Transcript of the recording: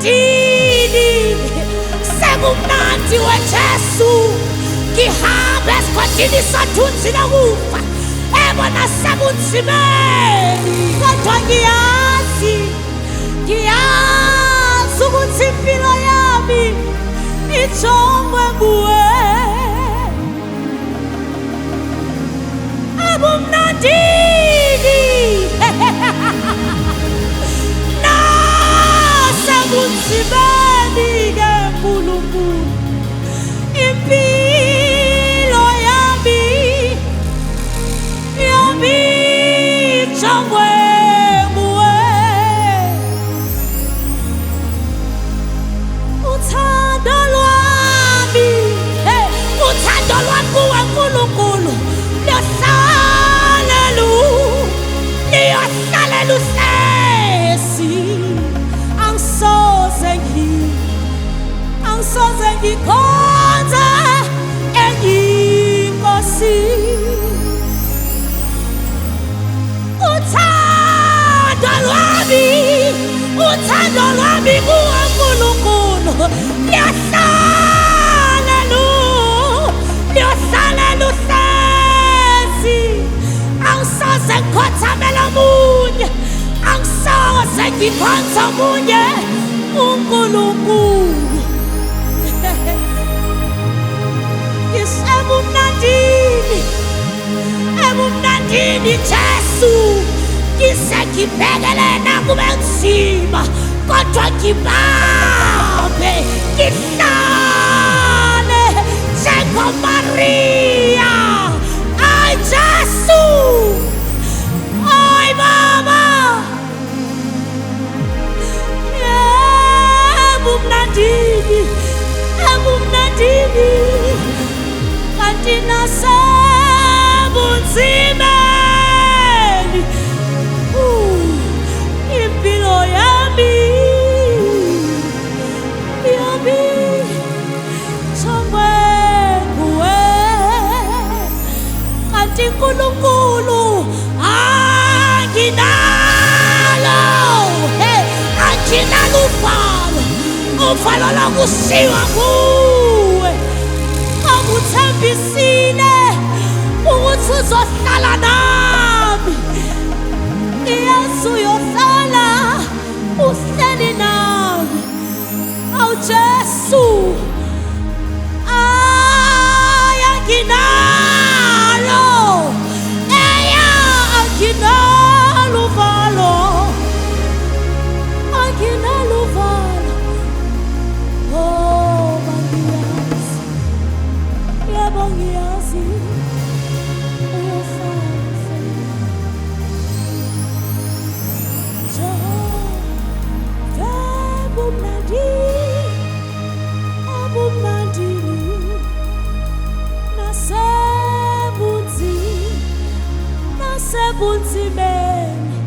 sebumnandini, sebumnandi weJesu. Ngihamba esigodini sothunzi lokufa, ebona sebunzimeni, kodwa ngiyazi ukuthi impilo yami ijongwe nguwe. Ebumnandini nasebunzimeni ke Nkulunkulu, impilo yami ijongwe nguwe. Uthando lwami kuwe Nkulunkulu liyohlala lusesi. Angisoze ngikhonze enye inkosi. Uthando lwami kuwe Nkulunkulu liyohlala lusesi. Angisoze ngikhothamela omunye, angisoze ngikhonze omunye uNkulunkulu. Ebumnandini Jesu, ngisengibhekele nakube nzima, kodwa ngibambe, ngihlale njengoMaria. Ay Jesu, ay Baba, ebumnandini kanti nasebunzimeni, impilo yami ijongwe nguwe. Kanti Nkulunkulu anginalo uvalo lokushiywa nguwe. Akuthembisile ukuthi uzohlala nami, ngiyazi uyohlala uhleli nami. Awu Jesu, anginalo uvalo. Oh, bangiyazi, yebo ngiyazi uyohlala Jehova. Ebumnandini nasebunzimeni